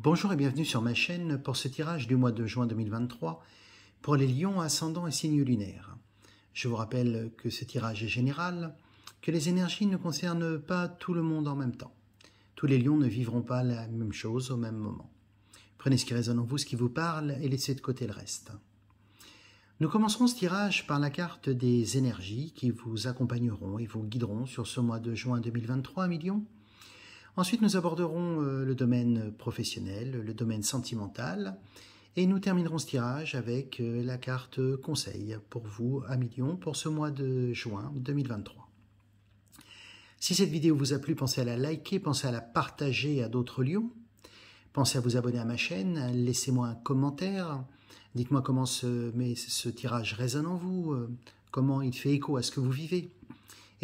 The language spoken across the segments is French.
Bonjour et bienvenue sur ma chaîne pour ce tirage du mois de juin 2023 pour les lions ascendants et signes lunaires. Je vous rappelle que ce tirage est général, que les énergies ne concernent pas tout le monde en même temps. Tous les lions ne vivront pas la même chose au même moment. Prenez ce qui résonne en vous, ce qui vous parle et laissez de côté le reste. Nous commencerons ce tirage par la carte des énergies qui vous accompagneront et vous guideront sur ce mois de juin 2023 à Lion. Ensuite, nous aborderons le domaine professionnel, le domaine sentimental, et nous terminerons ce tirage avec la carte conseil pour vous, à Lion, pour ce mois de juin 2023. Si cette vidéo vous a plu, pensez à la liker, pensez à la partager à d'autres lions, pensez à vous abonner à ma chaîne, laissez-moi un commentaire, dites-moi comment ce tirage résonne en vous, comment il fait écho à ce que vous vivez.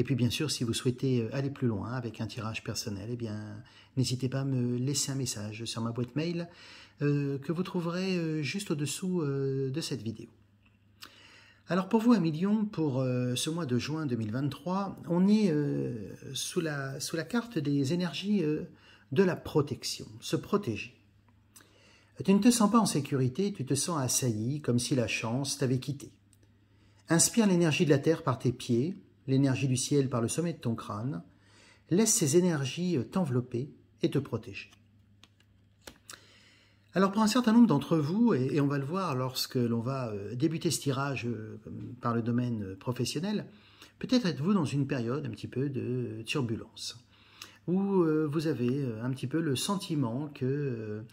Et puis bien sûr, si vous souhaitez aller plus loin avec un tirage personnel, eh bien, n'hésitez pas à me laisser un message sur ma boîte mail que vous trouverez juste au-dessous de cette vidéo. Alors pour vous, à Lion, pour ce mois de juin 2023, on est sous la carte des énergies de la protection, se protéger. Tu ne te sens pas en sécurité, tu te sens assailli, comme si la chance t'avait quitté. Inspire l'énergie de la terre par tes pieds, l'énergie du ciel par le sommet de ton crâne, laisse ces énergies t'envelopper et te protéger. Alors pour un certain nombre d'entre vous, et on va le voir lorsque l'on va débuter ce tirage par le domaine professionnel, peut-être êtes-vous dans une période un petit peu de turbulence, où vous avez un petit peu le sentiment que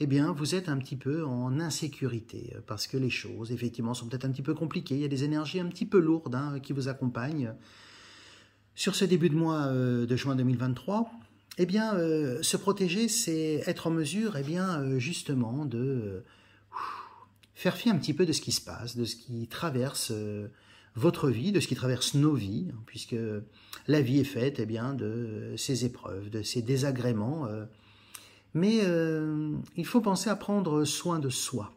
eh bien, vous êtes un petit peu en insécurité, parce que les choses, effectivement, sont peut-être un petit peu compliquées. Il y a des énergies un petit peu lourdes qui vous accompagnent. Sur ce début de mois de juin 2023, eh bien, se protéger, c'est être en mesure, eh bien, justement, de faire fi un petit peu de ce qui se passe, de ce qui traverse votre vie, de ce qui traverse nos vies, puisque la vie est faite, eh bien, de ces épreuves, de ces désagréments. Mais il faut penser à prendre soin de soi.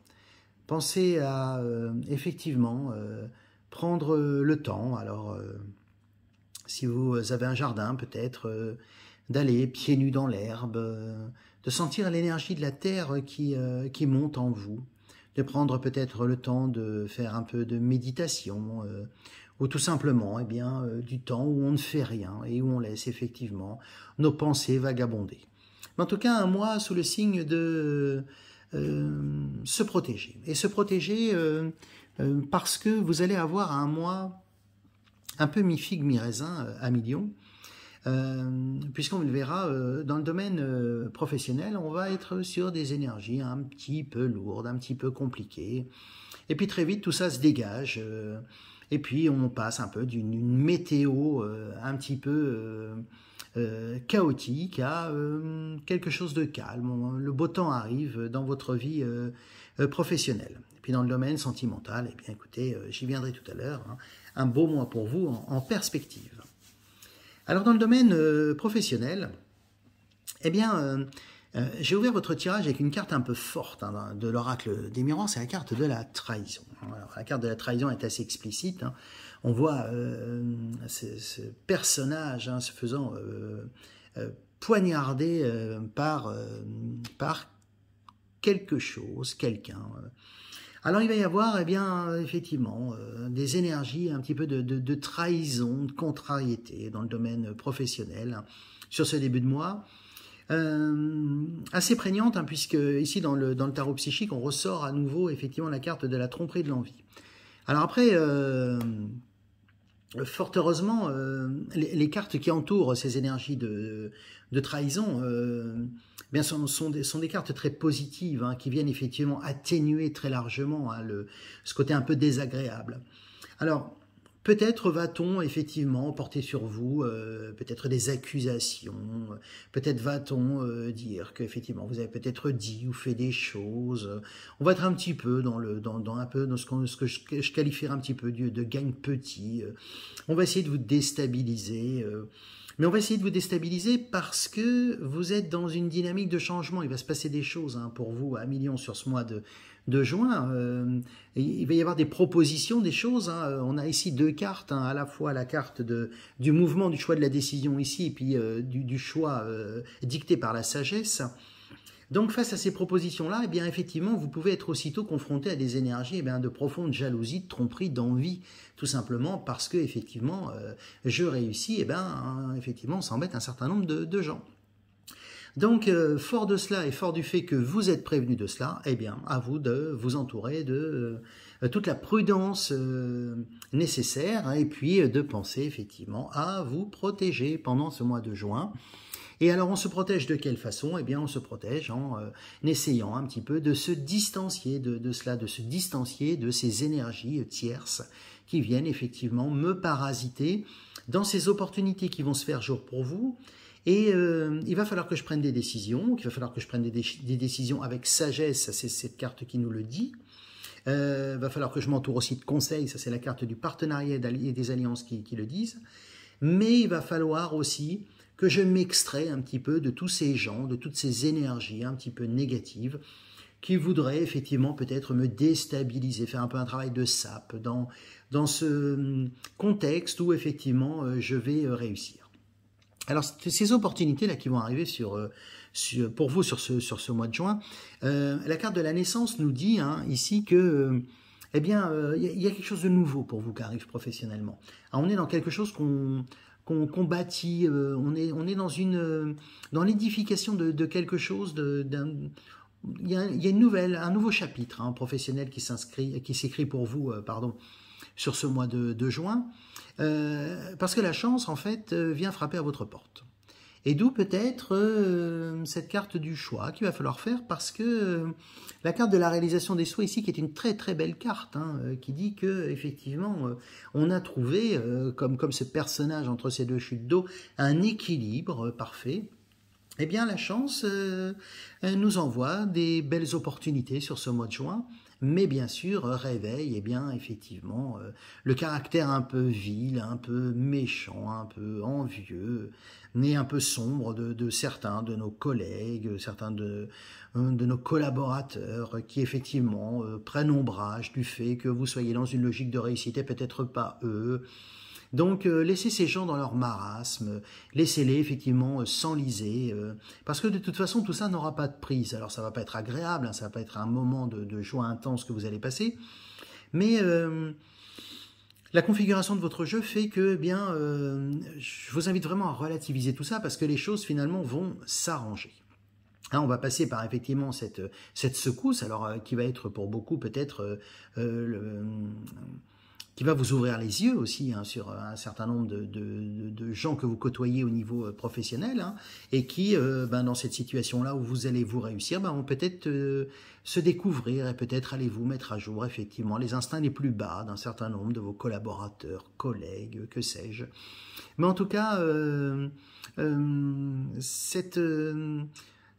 Pensez à, effectivement, prendre le temps. Alors, si vous avez un jardin, peut-être, d'aller pieds nus dans l'herbe, de sentir l'énergie de la terre qui monte en vous, de prendre peut-être le temps de faire un peu de méditation, ou tout simplement, eh bien, du temps où on ne fait rien et où on laisse effectivement nos pensées vagabonder. Mais en tout cas, un mois sous le signe de se protéger. Et se protéger parce que vous allez avoir un mois un peu mi-figue, mi-raisin à Lion, puisqu'on le verra dans le domaine professionnel, on va être sur des énergies un petit peu lourdes, un petit peu compliquées. Et puis très vite, tout ça se dégage. Et puis on passe un peu d'une météo un petit peu chaotique à quelque chose de calme. Le beau temps arrive dans votre vie professionnelle. Et puis dans le domaine sentimental, eh bien écoutez, j'y viendrai tout à l'heure, un beau mois pour vous en perspective. Alors dans le domaine professionnel, eh bien j'ai ouvert votre tirage avec une carte un peu forte de l'oracle des miroirs, c'est la carte de la trahison. Alors, la carte de la trahison est assez explicite. On voit ce personnage se faisant poignarder par quelque chose, quelqu'un. Alors il va y avoir, eh bien, effectivement, des énergies un petit peu de trahison, de contrariété dans le domaine professionnel sur ce début de mois. Assez prégnante, puisque ici dans le tarot psychique, on ressort à nouveau effectivement la carte de la tromperie de l'envie. Alors après, fort heureusement, les cartes qui entourent ces énergies de trahison bien sont des cartes très positives qui viennent effectivement atténuer très largement ce côté un peu désagréable. Alors, peut-être va-t-on effectivement porter sur vous peut-être des accusations, peut-être va-t-on dire qu'effectivement vous avez peut-être dit ou fait des choses. On va être un petit peu dans ce que je qualifierais un petit peu de gagne petit. On va essayer de vous déstabiliser. Mais on va essayer de vous déstabiliser parce que vous êtes dans une dynamique de changement. Il va se passer des choses pour vous à Lion sur ce mois de juin. Il va y avoir des propositions, des choses. On a ici deux cartes, à la fois la carte du mouvement, du choix de la décision ici, et puis du choix dicté par la sagesse. Donc face à ces propositions-là, eh bien effectivement, vous pouvez être aussitôt confronté à des énergies de profonde jalousie, de tromperie, d'envie, tout simplement parce que effectivement, je réussis, effectivement, ça embête un certain nombre de gens. Donc, fort de cela et fort du fait que vous êtes prévenu de cela, eh bien, à vous de vous entourer de toute la prudence nécessaire et puis de penser effectivement à vous protéger pendant ce mois de juin. Et alors, on se protège de quelle façon? Eh bien, on se protège en essayant un petit peu de se distancier de cela, de se distancier de ces énergies tierces qui viennent effectivement me parasiter dans ces opportunités qui vont se faire jour pour vous. Et il va falloir que je prenne des décisions, qu'il va falloir que je prenne des décisions avec sagesse, ça c'est cette carte qui nous le dit. Il va falloir que je m'entoure aussi de conseils, ça c'est la carte du partenariat et des alliances qui le disent. Mais il va falloir aussi que je m'extrais un petit peu de tous ces gens, de toutes ces énergies un petit peu négatives qui voudraient effectivement peut-être me déstabiliser, faire un peu un travail de sape dans ce contexte où effectivement je vais réussir. Alors ces opportunités-là qui vont arriver pour vous sur ce mois de juin, la carte de la naissance nous dit ici que il y a quelque chose de nouveau pour vous qui arrive professionnellement. Alors, on est dans quelque chose qu'on bâtit, on est dans l'édification de quelque chose, il y a un nouveau chapitre professionnel qui s'écrit pour vous, sur ce mois de juin, parce que la chance en fait vient frapper à votre porte. Et d'où peut-être cette carte du choix qu'il va falloir faire, parce que la carte de la réalisation des souhaits ici, qui est une très très belle carte, qui dit que effectivement on a trouvé, comme ce personnage entre ces deux chutes d'eau, un équilibre parfait. Eh bien la chance nous envoie des belles opportunités sur ce mois de juin, mais bien sûr réveille effectivement le caractère un peu vil, un peu méchant, un peu envieux, mais un peu sombre de certains de nos collègues, certains de nos collaborateurs qui effectivement prennent ombrage du fait que vous soyez dans une logique de réussite et peut-être pas eux. Donc laissez ces gens dans leur marasme, laissez-les effectivement s'enliser, parce que de toute façon tout ça n'aura pas de prise. Alors ça va pas être agréable, ça va pas être un moment de joie intense que vous allez passer, mais la configuration de votre jeu fait que je vous invite vraiment à relativiser tout ça, parce que les choses finalement vont s'arranger. On va passer par effectivement cette secousse, alors qui va être pour beaucoup peut-être qui va vous ouvrir les yeux aussi sur un certain nombre de gens que vous côtoyez au niveau professionnel, et qui, dans cette situation-là où vous allez vous réussir, vont peut-être se découvrir et peut-être aller vous mettre à jour effectivement les instincts les plus bas d'un certain nombre de vos collaborateurs, collègues, que sais-je. Mais en tout cas,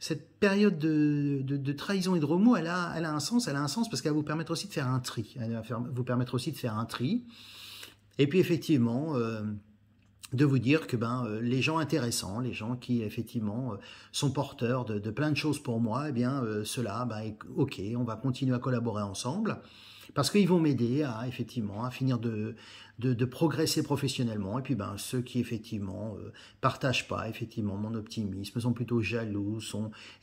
cette période de trahison et de remous, elle a un sens parce qu'elle va vous permettre aussi de faire un tri. Elle va vous permettre aussi de faire un tri. Et puis effectivement, de vous dire que les gens intéressants, les gens qui effectivement sont porteurs de plein de choses pour moi, ceux-là, ok, on va continuer à collaborer ensemble. Parce qu'ils vont m'aider à finir de progresser professionnellement. Et puis ceux qui effectivement partagent pas effectivement mon optimisme, sont plutôt jaloux,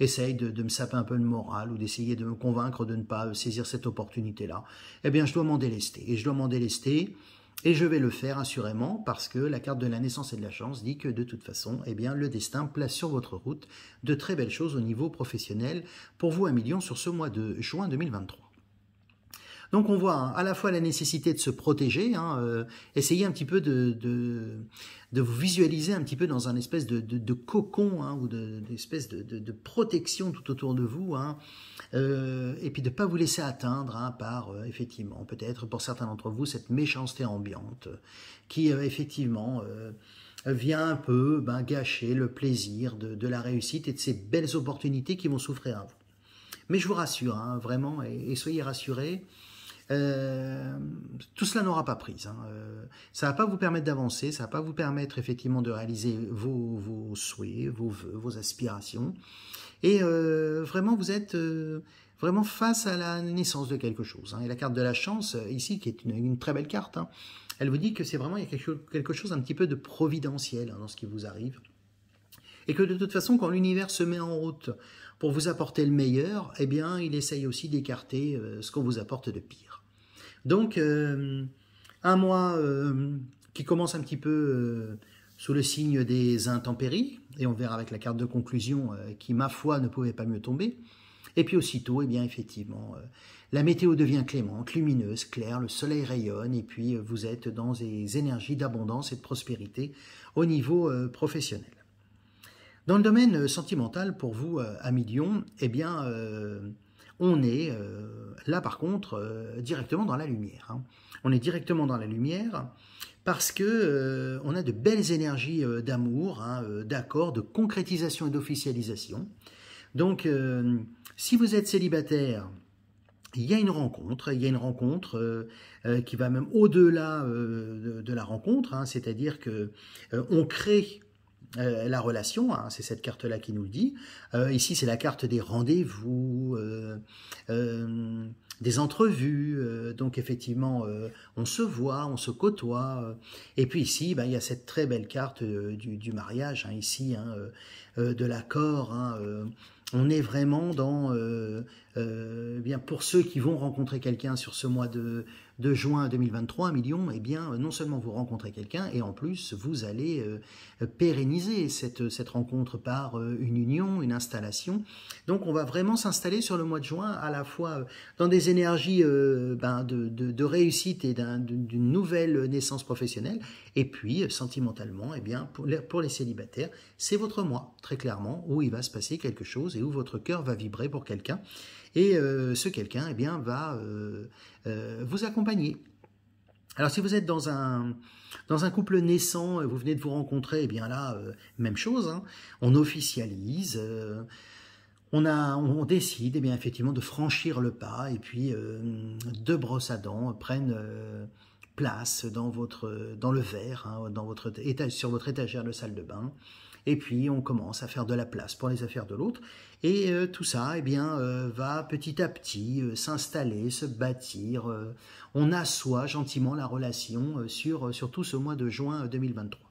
essayent de me saper un peu le moral ou d'essayer de me convaincre de ne pas saisir cette opportunité-là, je dois m'en délester. Et je dois m'en délester. Et je vais le faire assurément, parce que la carte de la naissance et de la chance dit que de toute façon, le destin place sur votre route de très belles choses au niveau professionnel pour vous, Million, sur ce mois de juin 2023. Donc on voit à la fois la nécessité de se protéger, essayer un petit peu de vous visualiser un petit peu dans un espèce de cocon, ou d'espèce de protection tout autour de vous, et puis de ne pas vous laisser atteindre par, effectivement, peut-être pour certains d'entre vous, cette méchanceté ambiante qui, effectivement, vient un peu gâcher le plaisir de la réussite et de ces belles opportunités qui vont s'offrir à vous. Mais je vous rassure, vraiment, et soyez rassurés, tout cela n'aura pas prise. Ça ne va pas vous permettre d'avancer, ça ne va pas vous permettre effectivement de réaliser vos souhaits, vos vœux, vos aspirations. Et vraiment, vous êtes vraiment face à la naissance de quelque chose. Et la carte de la chance, ici, qui est une très belle carte, elle vous dit que c'est vraiment, il y a quelque chose un petit peu de providentiel dans ce qui vous arrive. Et que de toute façon, quand l'univers se met en route pour vous apporter le meilleur, eh bien, il essaye aussi d'écarter ce qu'on vous apporte de pire. Donc, un mois qui commence un petit peu sous le signe des intempéries, et on verra avec la carte de conclusion qui, ma foi, ne pouvait pas mieux tomber. Et puis aussitôt, eh bien, effectivement, la météo devient clémente, lumineuse, claire, le soleil rayonne, et puis vous êtes dans des énergies d'abondance et de prospérité au niveau professionnel. Dans le domaine sentimental, pour vous, amis Lion, eh bien, on est là, par contre, directement dans la lumière. Hein. On est directement dans la lumière parce que on a de belles énergies d'amour, hein, d'accord, de concrétisation et d'officialisation. Donc, si vous êtes célibataire, il y a une rencontre qui va même au-delà de la rencontre, hein, c'est-à-dire que on crée la relation, hein, c'est cette carte-là qui nous le dit. Ici, c'est la carte des rendez-vous, des entrevues. Donc, effectivement, on se voit, on se côtoie. Et puis ici, ben, il y a cette très belle carte du mariage, hein, ici, hein, de l'accord. Hein, on est vraiment dans, bien pour ceux qui vont rencontrer quelqu'un sur ce mois de juin 2023, 1 million, eh bien, non seulement vous rencontrez quelqu'un, et en plus, vous allez pérenniser cette rencontre par une union, une installation. Donc, on va vraiment s'installer sur le mois de juin, à la fois dans des énergies de réussite et d'une nouvelle naissance professionnelle, et puis, sentimentalement, eh bien, pour les célibataires, c'est votre mois, très clairement, où il va se passer quelque chose et où votre cœur va vibrer pour quelqu'un. Et ce quelqu'un, eh bien, va vous accompagner. Alors, si vous êtes dans un couple naissant, vous venez de vous rencontrer, eh bien là, même chose, hein, on officialise, on décide, eh bien, effectivement, de franchir le pas, et puis deux brosses à dents prennent place dans le verre, hein, sur votre étagère de salle de bain. Et puis, on commence à faire de la place pour les affaires de l'autre. Et tout ça, eh bien, va petit à petit s'installer, se bâtir. On assoit gentiment la relation sur tout ce mois de juin 2023.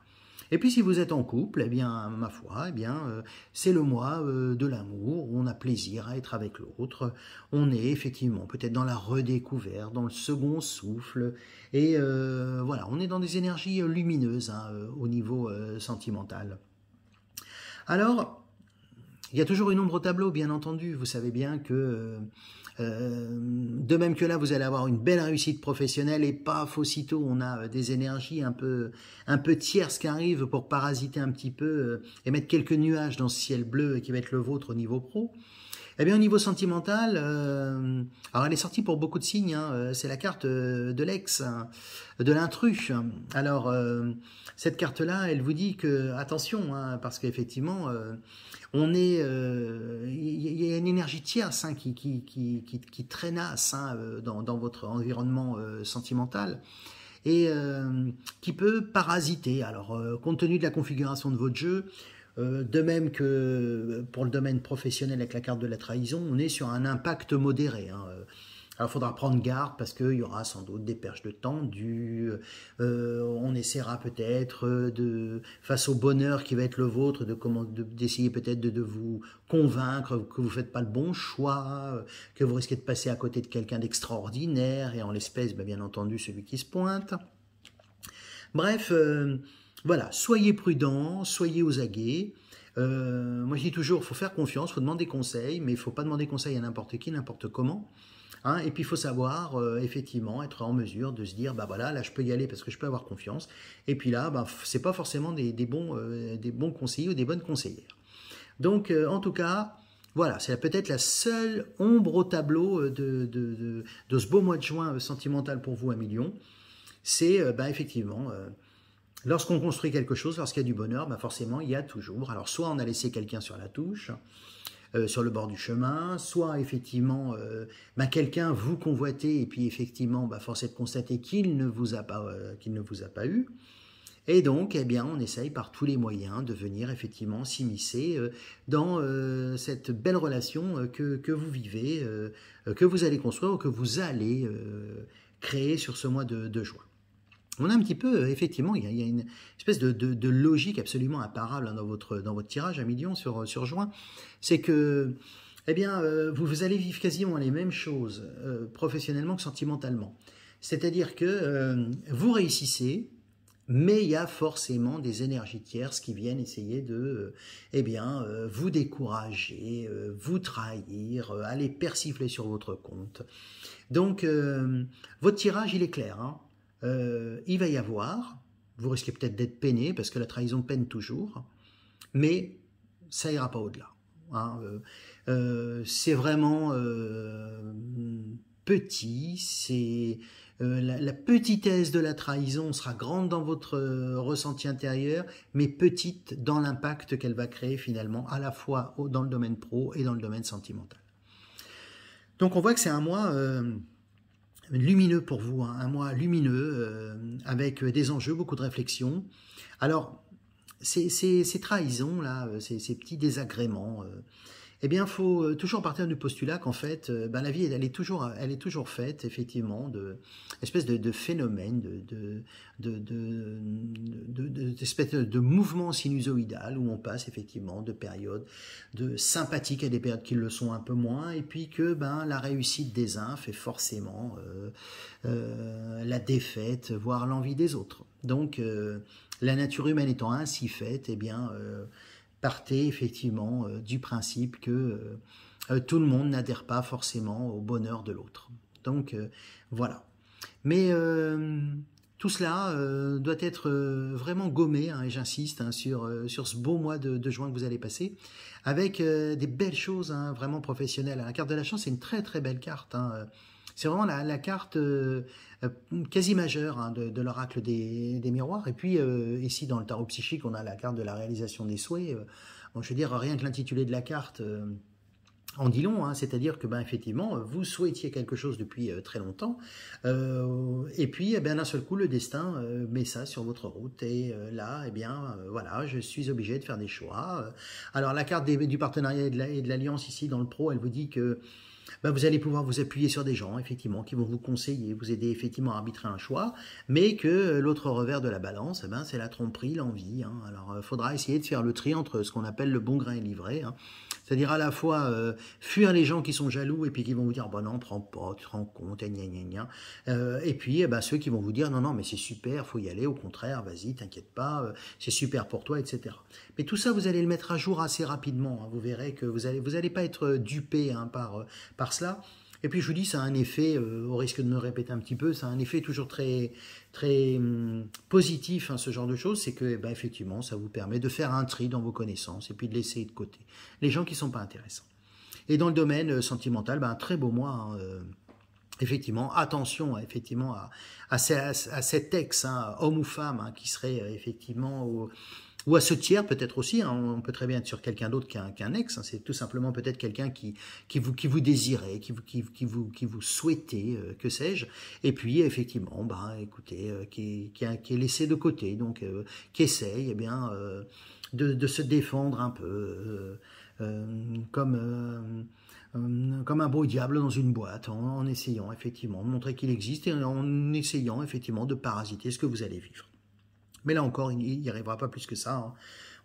Et puis, si vous êtes en couple, eh bien, ma foi, eh bien, c'est le mois de l'amour. On a plaisir à être avec l'autre. On est effectivement peut-être dans la redécouverte, dans le second souffle. Et voilà, on est dans des énergies lumineuses, hein, au niveau sentimental. Alors, il y a toujours une ombre au tableau, bien entendu. Vous savez bien que, de même que là, vous allez avoir une belle réussite professionnelle et paf, aussitôt, on a des énergies un peu tierces qui arrivent pour parasiter un petit peu et mettre quelques nuages dans ce ciel bleu qui va être le vôtre au niveau pro. Eh bien, au niveau sentimental, alors elle est sortie pour beaucoup de signes, hein, c'est la carte de l'ex, hein, de l'intrus. Alors, cette carte-là, elle vous dit que, attention, hein, parce qu'effectivement, il y a une énergie tierce, hein, qui traînasse, hein, dans votre environnement sentimental, et qui peut parasiter. Alors, compte tenu de la configuration de votre jeu, de même que pour le domaine professionnel avec la carte de la trahison, on est sur un impact modéré. Hein. Alors il faudra prendre garde parce qu'il y aura sans doute des perches de tendu, on essaiera peut-être face au bonheur qui va être le vôtre, d'essayer peut-être de vous convaincre que vous ne faites pas le bon choix, que vous risquez de passer à côté de quelqu'un d'extraordinaire, et en l'espèce, bien entendu, celui qui se pointe. Bref, voilà, soyez prudents, soyez aux aguets. Moi je dis toujours, il faut faire confiance, il faut demander conseil, mais il ne faut pas demander conseil à n'importe qui, n'importe comment. Hein, et puis il faut savoir, effectivement, être en mesure de se dire, bah voilà, là je peux y aller parce que je peux avoir confiance. Et puis là, bah, ce n'est pas forcément des bons conseillers ou des bonnes conseillères. Donc, en tout cas, voilà, c'est peut-être la seule ombre au tableau de ce beau mois de juin sentimental pour vous, 1 million. C'est, effectivement... lorsqu'on construit quelque chose, lorsqu'il y a du bonheur, forcément, il y a toujours. Alors, soit on a laissé quelqu'un sur la touche, sur le bord du chemin, soit effectivement, quelqu'un vous convoitez, et puis effectivement, force est de constater qu'il ne vous a pas eu. Et donc, eh bien, on essaye par tous les moyens de venir effectivement s'immiscer dans cette belle relation que vous vivez, que vous allez construire ou que vous allez créer sur ce mois de juin. On a un petit peu, effectivement, il y a une espèce de logique absolument imparable, hein, dans votre tirage à million sur juin. C'est que, eh bien, vous allez vivre quasiment les mêmes choses professionnellement que sentimentalement. C'est-à-dire que vous réussissez, mais il y a forcément des énergies tierces qui viennent essayer de, eh bien, vous décourager, vous trahir, aller persifler sur votre compte. Donc, votre tirage, il est clair, hein. Il va y avoir, vous risquez peut-être d'être peiné, parce que la trahison peine toujours, mais ça ira pas au-delà, hein. C'est vraiment petit, c'est la petitesse de la trahison sera grande dans votre ressenti intérieur, mais petite dans l'impact qu'elle va créer finalement, à la fois dans le domaine pro et dans le domaine sentimental. Donc on voit que c'est un mois lumineux pour vous, hein, un mois lumineux, avec des enjeux, beaucoup de réflexions. Alors, ces trahisons, là, ces petits désagréments, eh bien, il faut toujours partir du postulat qu'en fait, la vie, elle est toujours faite, effectivement, d'espèces de phénomènes, d'espèces de mouvements sinusoïdales où on passe, effectivement, de périodes de sympathiques à des périodes qui le sont un peu moins, et puis que la réussite des uns fait forcément la défaite, voire l'envie des autres. Donc, la nature humaine étant ainsi faite, eh bien, partez effectivement du principe que tout le monde n'adhère pas forcément au bonheur de l'autre. Donc, voilà. Mais tout cela doit être vraiment gommé, hein, et j'insiste, hein, sur ce beau mois de juin que vous allez passer, avec des belles choses, hein, vraiment professionnelles. La carte de la chance, c'est une très très belle carte, hein. C'est vraiment la carte quasi majeure, hein, de l'oracle des miroirs. Et puis ici dans le tarot psychique, on a la carte de la réalisation des souhaits. Bon, je veux dire, rien que l'intitulé de la carte en dit long, hein, c'est-à-dire que effectivement, vous souhaitiez quelque chose depuis très longtemps, et puis d'un seul coup, le destin met ça sur votre route, et là, voilà, je suis obligé de faire des choix. Alors la carte du partenariat et de l'alliance ici dans le pro, elle vous dit que vous allez pouvoir vous appuyer sur des gens, effectivement, qui vont vous conseiller, vous aider effectivement à arbitrer un choix, mais que l'autre revers de la balance, c'est la tromperie, l'envie, hein. Alors, il faudra essayer de faire le tri entre ce qu'on appelle le bon grain et l'ivraie, hein. C'est-à-dire à la fois fuir les gens qui sont jaloux et puis qui vont vous dire non, prends pas, tu te rends compte, et gna gna gna. Et puis ceux qui vont vous dire non, mais c'est super, faut y aller, au contraire, vas-y, t'inquiète pas, c'est super pour toi, etc. Mais tout ça, vous allez le mettre à jour assez rapidement, hein. Vous verrez que vous allez pas être dupé, hein, par cela. Et puis je vous dis, ça a un effet, au risque de me répéter un petit peu, ça a un effet toujours très, très positif, hein, ce genre de choses, c'est que effectivement, ça vous permet de faire un tri dans vos connaissances et puis de laisser de côté les gens qui ne sont pas intéressants. Et dans le domaine sentimental, un très beau mois, hein, effectivement, attention effectivement à cet ex, hein, homme ou femme, hein, qui serait effectivement ou à ce tiers peut-être aussi, hein, on peut très bien être sur quelqu'un d'autre qu'un ex, hein, c'est tout simplement peut-être quelqu'un qui vous désirait, qui vous souhaitait, que sais-je, et puis effectivement, écoutez, qui est laissé de côté, donc qui essaye de se défendre un peu, comme un beau diable dans une boîte, en essayant effectivement de montrer qu'il existe et en essayant effectivement de parasiter ce que vous allez vivre. Mais là encore, il n'y arrivera pas plus que ça, hein.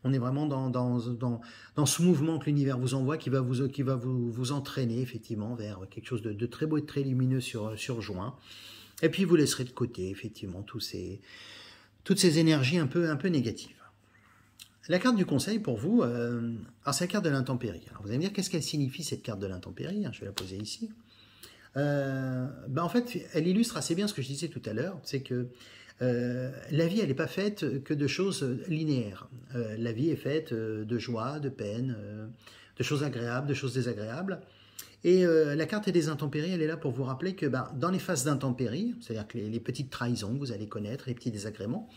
On est vraiment dans ce mouvement que l'univers vous envoie, qui va vous entraîner effectivement vers quelque chose de très beau et de très lumineux sur juin. Et puis vous laisserez de côté effectivement toutes ces énergies un peu négatives. La carte du conseil pour vous, alors c'est la carte de l'intempérie. Alors vous allez me dire, qu'est-ce qu'elle signifie cette carte de l'intempérie, hein? Je vais la poser ici. En fait, elle illustre assez bien ce que je disais tout à l'heure, c'est que la vie, elle n'est pas faite que de choses linéaires. La vie est faite de joie, de peine, de choses agréables, de choses désagréables. Et la carte des intempéries, elle est là pour vous rappeler que dans les phases d'intempéries, c'est-à-dire que les petites trahisons que vous allez connaître, les petits désagréments,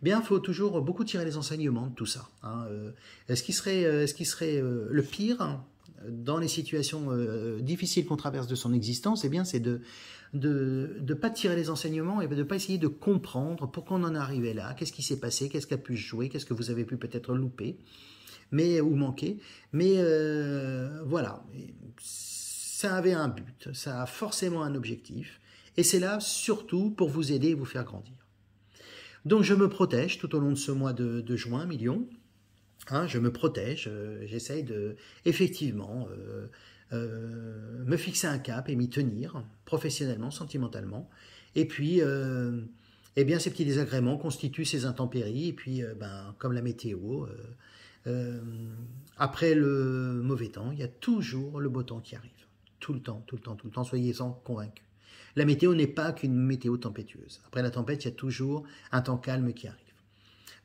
il faut toujours beaucoup tirer les enseignements de tout ça, hein. Ce qui serait le pire, hein, dans les situations difficiles qu'on traverse de son existence, c'est de pas tirer les enseignements et de pas essayer de comprendre pourquoi on en est arrivé là, qu'est-ce qui s'est passé, qu'est-ce qui a pu jouer, qu'est-ce que vous avez pu peut-être louper, ou manquer. Mais voilà, ça avait un but, ça a forcément un objectif, et c'est là surtout pour vous aider et vous faire grandir. Donc je me protège tout au long de ce mois de juin, million. Hein, je me protège, j'essaye de, effectivement, me fixer un cap et m'y tenir, professionnellement, sentimentalement. Et puis, eh bien, ces petits désagréments constituent ces intempéries. Et puis, ben, comme la météo, euh, après le mauvais temps, il y a toujours le beau temps qui arrive. Tout le temps, tout le temps, tout le temps, soyez-en convaincus. La météo n'est pas qu'une météo tempétueuse. Après la tempête, il y a toujours un temps calme qui arrive.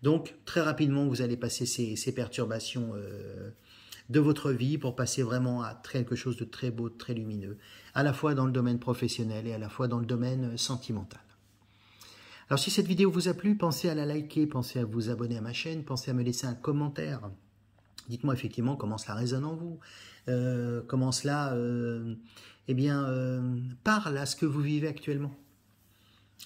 Donc, très rapidement, vous allez passer ces perturbations de votre vie pour passer vraiment à quelque chose de très beau, de très lumineux, à la fois dans le domaine professionnel et à la fois dans le domaine sentimental. Alors, si cette vidéo vous a plu, pensez à la liker, pensez à vous abonner à ma chaîne, pensez à me laisser un commentaire. Dites-moi effectivement comment cela résonne en vous, comment cela parle à ce que vous vivez actuellement.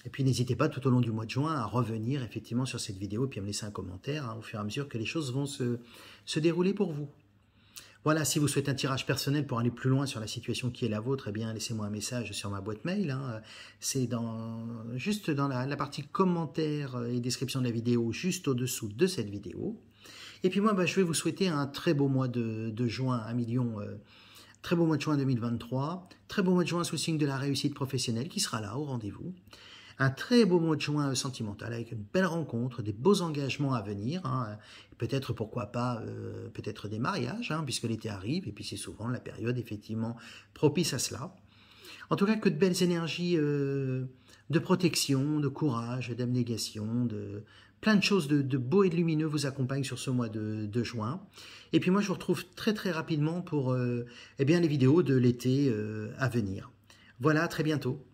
Et puis n'hésitez pas tout au long du mois de juin à revenir effectivement sur cette vidéo et puis à me laisser un commentaire au fur et à mesure que les choses vont se dérouler pour vous. Voilà, si vous souhaitez un tirage personnel pour aller plus loin sur la situation qui est la vôtre, eh bien laissez-moi un message sur ma boîte mail. Hein. C'est juste dans la partie commentaires et description de la vidéo, juste au-dessous de cette vidéo. Et puis moi, je vais vous souhaiter un très beau mois de juin, 1 million, très beau mois de juin 2023, très beau mois de juin sous le signe de la réussite professionnelle qui sera là au rendez-vous. Un très beau mois de juin sentimental avec une belle rencontre, des beaux engagements à venir, hein. Peut-être pourquoi pas, peut-être des mariages, hein, puisque l'été arrive, et puis c'est souvent la période effectivement propice à cela. En tout cas, que de belles énergies de protection, de courage, d'abnégation, de plein de choses de beau et de lumineux vous accompagnent sur ce mois de juin. Et puis moi, je vous retrouve très très rapidement pour les vidéos de l'été à venir. Voilà, à très bientôt.